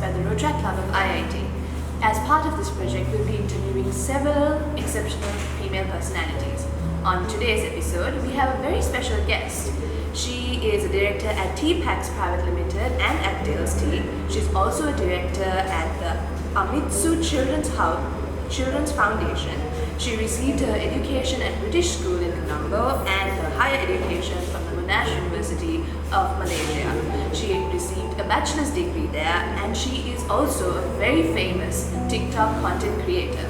organized by the Rotaract Club of IIT. As part of this project, we'll be interviewing several exceptional female personalities. On today's episode, we have a very special guest. She is a director at TPAX Private Limited and at DILS-T. She's also a director at the IIT Childrens Foundation. She received her education at British School in Colombo and her higher education from the Monash University of Malaysia. She received a bachelor's degree there, and she is also a very famous TikTok content creator.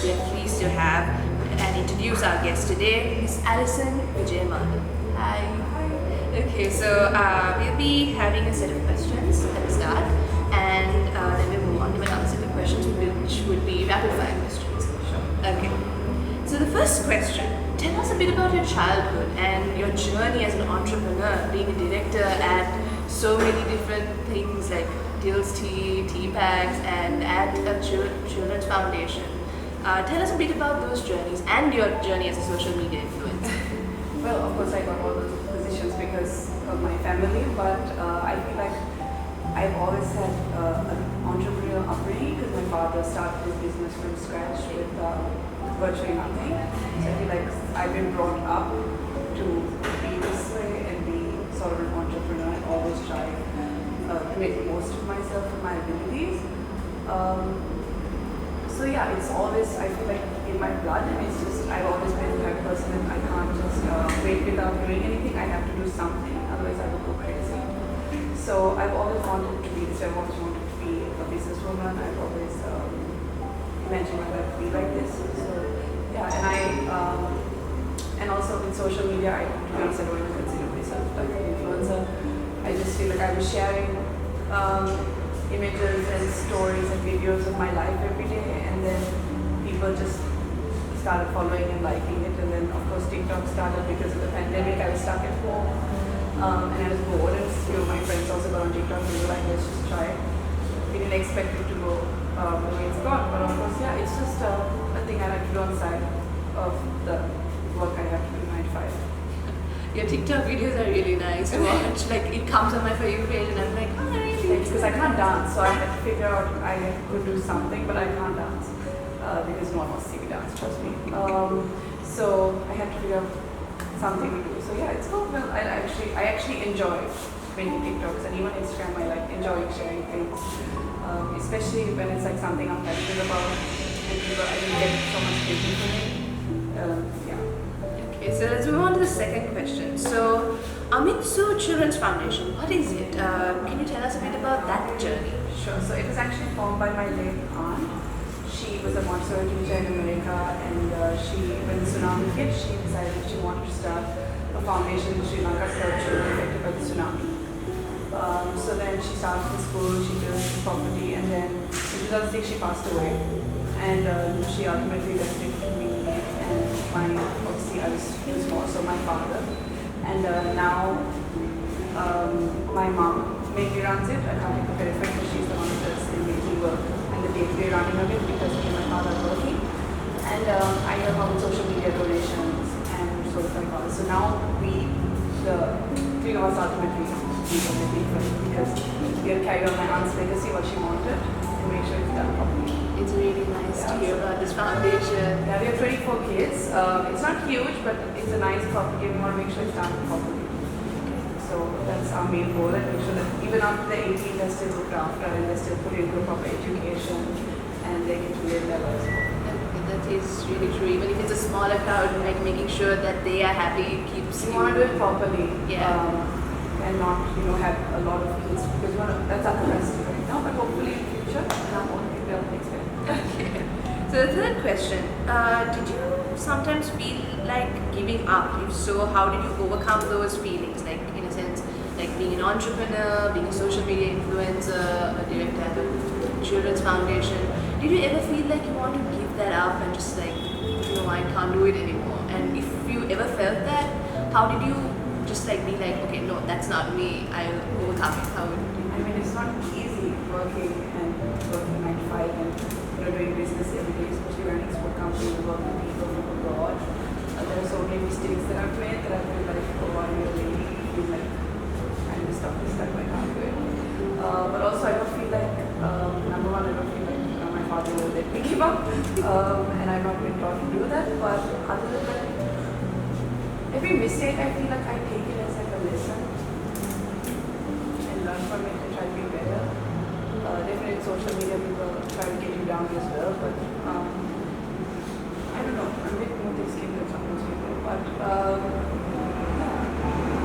We are pleased to have and introduce our guest today, Ms. Alison Wijemanne. Hi. Okay, so we'll be having a set of questions at the start, and then we'll move on to another set of questions, which would be rapid fire questions. Sure. Okay. So the first question, tell us a bit about your childhood and your journey as an entrepreneur, being a director at so many different things like DILS-T, TPAX, and at a Children's Foundation. Tell us a bit about those journeys and your journey as a social media influencer. Well, of course, I got all those positions because of my family, but I feel like I've always had an entrepreneurial upbringing because my father started his business from scratch with virtually nothing. So I feel like I've been brought up to be this way and be sort of an entrepreneur and always try to make the most of myself and my abilities. So yeah, it's always, I feel like in my blood, and it's just, I've always been the type of person that I can't just wait without doing anything. I have to do something, otherwise I will go crazy. So I've always wanted to be this, I've always wanted to be a businesswoman. I've always imagined my life to be like this. So yeah, and also in social media, to be honest, I don't even consider myself like an influencer. I just feel like I was sharing images and stories and videos of my life every day, and then people just started following and liking it. And then of course TikTok started because of the pandemic. I was stuck at home and I was bored, and my friends also got on TikTok and we were like, let's just try it. We didn't expect it to go the way it's gone, but of course, yeah, it's just a thing I like to do on the side of the work I have to do 9 to 5. Your TikTok videos are really nice to watch. Like, it comes on my For You page and I'm like, oh, really? It's because I can't dance, so I had to figure out I could do something, but I can't dance because no one wants to see me dance, trust me. So I had to figure out something to do. So yeah, it's cool. Well, I actually enjoy making TikToks, and even Instagram I like enjoying sharing things, especially when it's like something I'm passionate about and people, I can get so much attention from it. Yeah. Okay, so let's move on to the second question. So, IIT Children's Foundation, what is it? Can you tell us a bit about that journey? Sure. So it was actually formed by my late aunt. She was a Montessori teacher in America, and when the tsunami hit, she decided she wanted to start a foundation in Sri Lanka for children affected by the tsunami. So then she started the school, she built the property, and then in 2006 she passed away. And she ultimately left it to me and obviously I was small, so my father. And now my mom mainly runs it. I can't take the credit for it because she's the one who does the making work and the day-to-day running of it because me and my father are working. And I help out with social media donations and sort of like all. So now the three of us ultimately because we have carried on my aunt's legacy, what she wanted, and make sure it's done properly. It's really nice to hear about this foundation. Yeah, we have 24 kids. It's not huge, but it's a nice property. We want to make sure it's done properly. So that's our main goal, and make sure that even after the 18, they're still looked after and they're still put into a proper education and they get to live their lives. That is really true. Even if it's a smaller crowd, like making sure that they are happy keeps you want to do it properly. Yeah. And not, have a lot of kids because that's our capacity right now. But hopefully in the future, I won't be able to expect. Okay. So the third question, did you sometimes feel like giving up? If so, how did you overcome those feelings? Like, in a sense, like being an entrepreneur, being a social media influencer, a director at a Children's Foundation. Did you ever feel like you want to give that up and just like, I can't do it anymore? And if you ever felt that, how did you just like be like, okay, no, that's not me, I'll overcome it? How would you? I mean, it's not easy working 9 to 5 and doing business every day, especially running a sport company and working with people from abroad. There are so many mistakes that I've made that I feel like, oh, I really feel like I messed up this time, I can't do it. But also I don't feel like speak about, and I've not been taught to do that. But other than that, every mistake I feel like I take it as like a lesson and learn from it and try to be better. Definitely social media people try to get you down as well, but I don't know. I'm a bit more thick-skinned than some of those people, but yeah,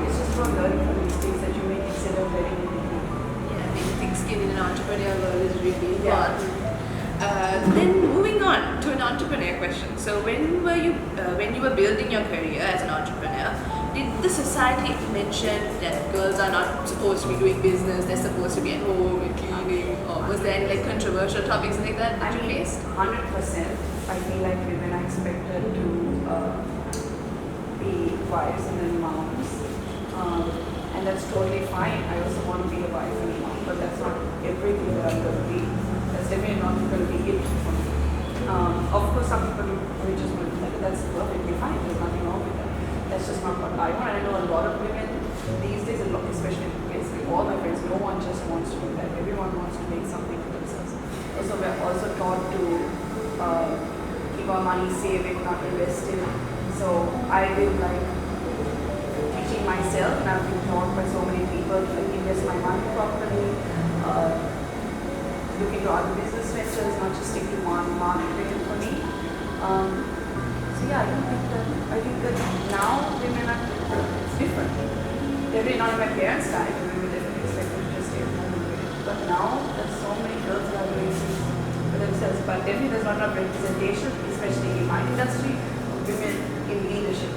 it's just about learning from mistakes that you make instead of letting it be. Yeah, being thick-skinned in an entrepreneurial world is really important. Then moving on to an entrepreneur question. So when you were building your career as an entrepreneur, did the society mention that girls are not supposed to be doing business, they're supposed to be at home and cleaning, or was there any like controversial topics like that you faced? 100%. I feel like women are expected to be wives and then moms. And that's totally fine. I also want to be a wife and a mom, but that's not everything that I'm going to be. That's definitely not going to be it for me. Of course, some people will just want to be like, that's perfectly fine. There's nothing wrong with that. That's just not what I want. I know a lot of women these days, especially basically all my friends, no one just wants to do that. Everyone wants to make something for themselves. Also, we're also taught to keep our money, save it, not invest it. So I've been like teaching myself, and I've been taught by so many people to like invest my money properly, look into other business ventures, not just stick to one market for me. So yeah, I think that now women are, it's different. Definitely not in my parents' time, we were definitely expected to just stay at home and do it. But now there's so many girls that are doing things for themselves. But definitely there's not enough representation, especially in my industry, of women in leadership.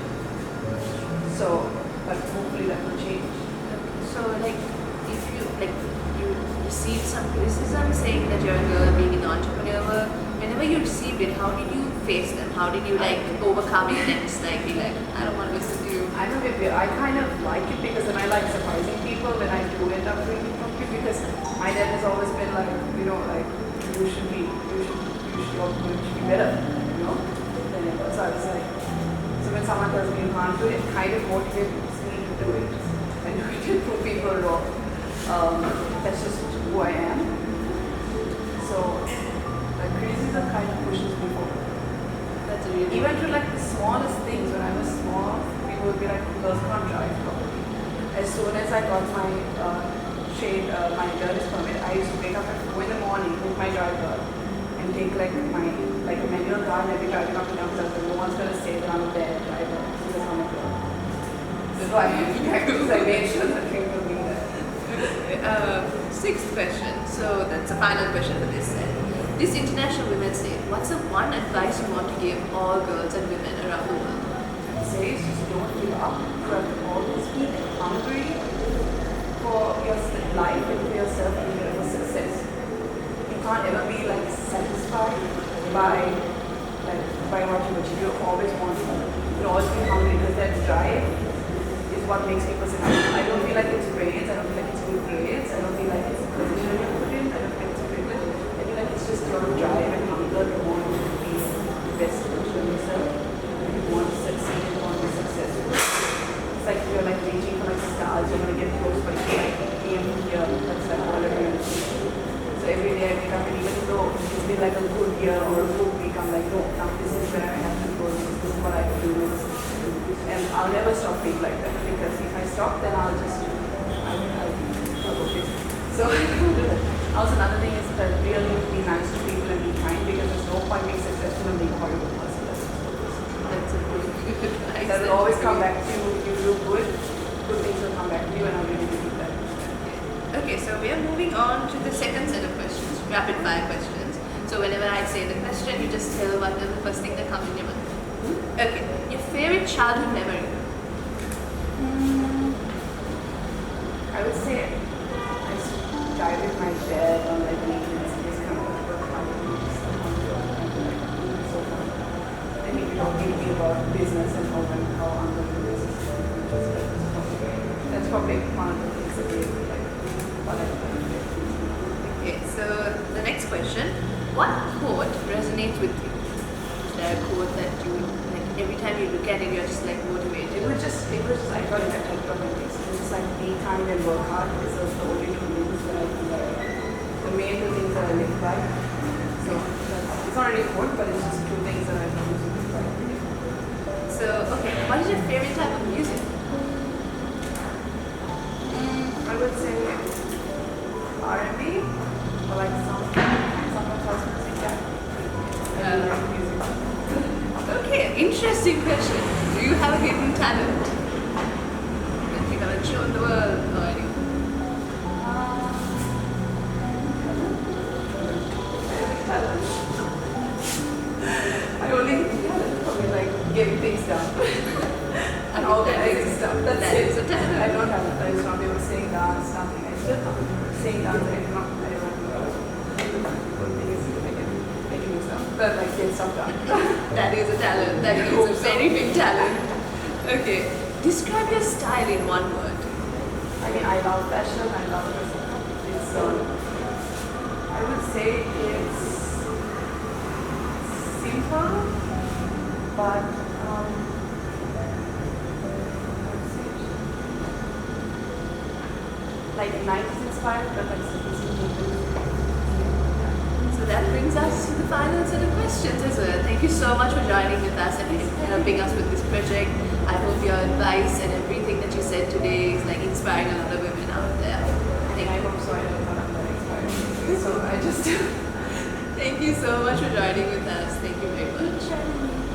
So, but hopefully that will change. So like if you received some criticism saying that you're a girl being an entrepreneur, whenever you received it, how did you face them? How did you like overcome it and just like be like, I don't want to listen to you? I'm a bit weird. I kind of like it because then I like surprising people when I do end up doing it properly, because my dad has always been like, like you should be better, than ever. So I was like, so when someone tells me you can't do it, it kind of motivates me to do it and do it and prove people wrong. That's just who I am. So criticism kind of pushes me forward. That's really Even to like the smallest things. When I was small, people would be like, girls can't drive properly. As soon as I got my my learner's permit, I used to wake up at 4 in the morning with my driver and take like a manual car and I'd be driving up and down because no one's gonna say that I'm a bad driver. So that's how I go. So I made sure that things will be there. Sixth question. So that's the final question for this set. This International Women's Day, what's the one advice you want to give all girls and women around the world? I'd say just don't give up. You have to always be hungry for your life and for yourself and for success. You can't ever be like satisfied by what you achieve. You always want more. You always be hungry because that drive is what makes people successful. I don't feel like it's grades. I don't feel like it's good grades. I don't feel like it's a position you put in. I don't feel it's a privilege. I feel like it's just your drive and hunger to want to be the best version of yourself. You want to succeed, you want to be successful. It's like you're like reaching for like stars, you're going to get close, but you like aim here. That's like all everyone sees. So every day I wake up and even though it's been like a good year or a good week, I'm like, no, now this is where I have to go, this is what I have to do. And I'll never stop being like that, because if I stop, then I'll go crazy. So also another thing is that really be nice to people and be kind, because there's no point being successful and being a horrible person. That's a good advice. That will always come back to you. If you do good things will come back to you, and I really believe that. Okay, so we are moving on to the second set of questions, rapid fire questions. So whenever I say the question, you just tell what is the first thing that comes in your mind. Okay, your favorite childhood memory? I would say I used to drive with my dad on like weekends. He just kind of like work out and stuff on the road, and like so fun. And he would talk to me about business and how I'm going to do business. That's probably one of the things that really like fun. Okay, so the next question, what quote resonates with you? Is there a quote that you like every time you look at it, you're just like motivated? It was just I got it at Economics. It was just like be kind and work hard, because those are the only two things that I feel like the main two things that I live by. So that's It's not really quote, but it's just two things that I use. So, okay, what is your favorite type of music? I would say R&B or like sometimes house music. Yeah. I like music. Okay, interesting question. Do you have a hidden talent that you haven't shown the world or anything? I only talent probably like getting things done and organizing stuff. That's it. Is a talent. I don't have it. I just not be able to sing, dance, nothing. I still can't sing, dance. I don't know. One thing is making stuff, but like get stuff done. That is a talent. That is a very big talent. Okay, describe your style in one word. I mean, I love fashion. I love dressing up. It's I would say it's simple, but like 90s inspired, but like sophisticated. So that brings us to the final set of questions as well. Thank you so much for joining with us and helping us with this project. I hope your advice and everything that you said today is like inspiring a lot of women out there. I hope so. I don't know I'm that inspired. So I just Thank you so much for joining with us. Thank you very much.